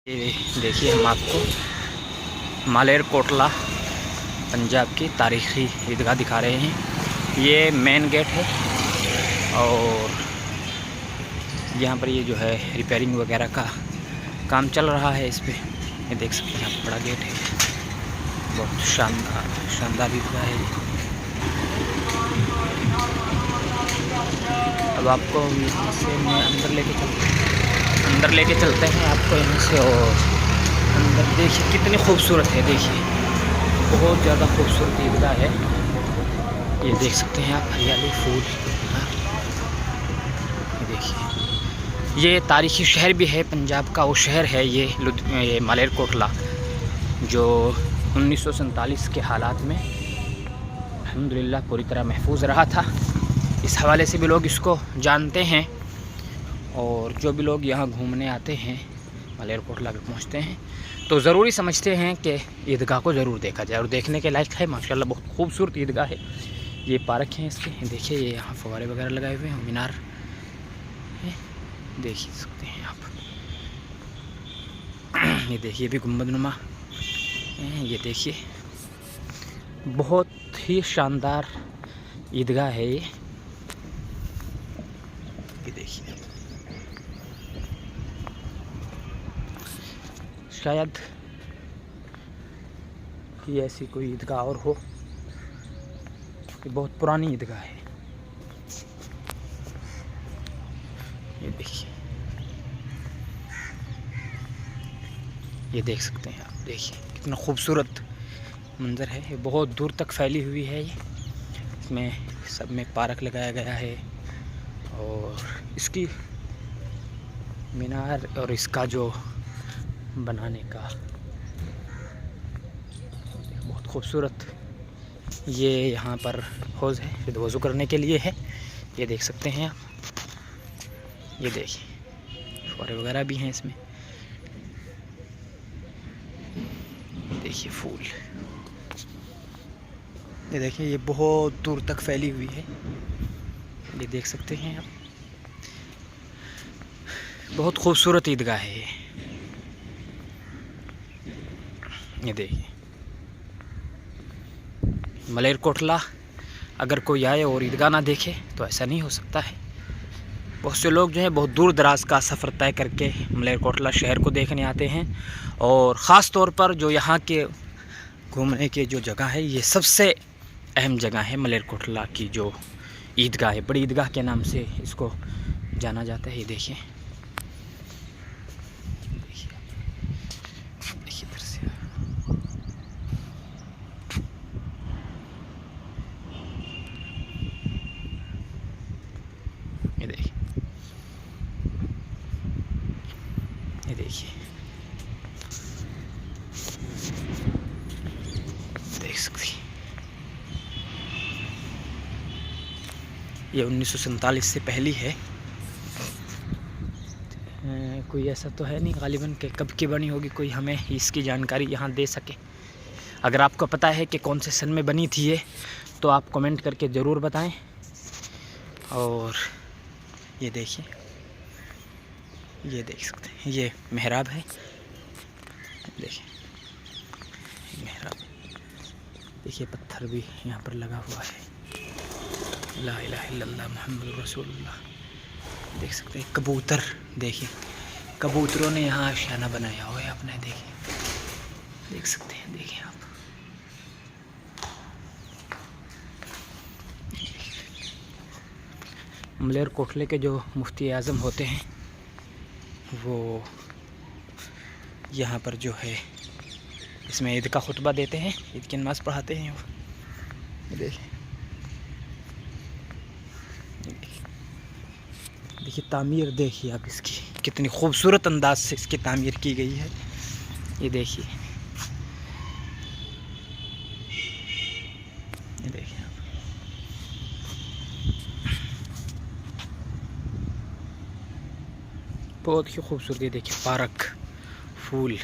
ये देखिए, हम आपको मालेरकोटला पंजाब की तारीख़ी ईदगाह दिखा रहे हैं। ये मेन गेट है और यहाँ पर ये जो है रिपेयरिंग वगैरह का काम चल रहा है इस पे। ये देख सकते हैं आप, बड़ा गेट है, बहुत शानदार ईदगाह है ये। अब आपको यहाँ से मैं अंदर लेके चलते हैं आपको यहाँ से। और अंदर देखिए कितनी खूबसूरत है, देखिए बहुत ज़्यादा खूबसूरत ईदगाह है। ये देख सकते हैं आप, हरियाली, फूल। ये देखिए, ये तारीख़ी शहर भी है पंजाब का। वो शहर है ये मालेरकोटला, जो 1947 के हालात में अल्हम्दुलिल्लाह पूरी तरह महफूज रहा था। इस हवाले से भी लोग इसको जानते हैं और जो भी लोग यहाँ घूमने आते हैं, मालेरकोटला अगर पहुँचते हैं तो ज़रूरी समझते हैं कि ईदगाह को ज़रूर देखा जाए। और देखने के लायक है माशाल्लाह, बहुत खूबसूरत ईदगाह है। ये पार्क है इसके, देखिए ये यहाँ फव्वारे वगैरह लगाए हुए हैं, मीनार है, देख सकते हैं आप। ये देखिए भी गुंबदनुमा, ये देखिए बहुत ही शानदार ईदगाह है ये देखिए। शायद कि ऐसी कोई ईदगाह और हो, ये बहुत पुरानी ईदगाह है। ये देखिए, ये देख सकते हैं आप, देखिए कितना खूबसूरत मंज़र है। ये बहुत दूर तक फैली हुई है ये। इसमें सब में पार्क लगाया गया है और इसकी मीनार और इसका जो बनाने का बहुत खूबसूरत, ये यहाँ पर हौज़ है, ये वज़ू करने के लिए है। ये देख सकते हैं आप, ये देखिए फव्वारे वगैरह भी हैं इसमें। देखिए फूल, ये देखिए ये बहुत दूर तक फैली हुई है। ये देख सकते हैं आप, बहुत खूबसूरत ईदगाह है ये देखिए। मालेरकोटला अगर कोई आए और ईदगाह ना देखे तो ऐसा नहीं हो सकता है। बहुत से लोग जो है बहुत दूर दराज का सफ़र तय करके मालेरकोटला शहर को देखने आते हैं। और ख़ास तौर पर जो यहाँ के घूमने के जो जगह है, ये सबसे अहम जगह है मालेरकोटला की जो ईदगाह है। बड़ी ईदगाह के नाम से इसको जाना जाता है। ये देखिए, इधर से ये देखिए, ये देखिए, देख सकते हैं। ये 1947 से पहली है। कोई ऐसा तो है नहीं गालिबन के कब की बनी होगी, कोई हमें इसकी जानकारी यहाँ दे सके। अगर आपको पता है कि कौन से सन में बनी थी ये, तो आप कमेंट करके ज़रूर बताएं। और ये देखिए, ये देख सकते हैं, ये मेहराब है, देखिए मेहराब, देखिए पत्थर भी यहाँ पर लगा हुआ है। ला इलाहा इल्लल्लाह मुहम्मदुर रसूलुल्लाह। देख सकते हैं कबूतर, देखिए कबूतरों ने यहाँ आशियाना बनाया हुआ है अपने, देखिए देख सकते हैं, देखिए आप। मालेरकोटले के जो मुफ्ती आज़म होते हैं, वो यहाँ पर जो है इसमें ईद का खुतबा देते हैं, ईद की नमाज़ पढ़ाते हैं वो। देखिए, देखिए तामीर, देखिए आप इसकी कितनी खूबसूरत अंदाज से इसकी तामीर की गई है। ये देखिए, ये देखिए आप, बहुत ही खूबसूरत। ये देखिए पार्क, फूल,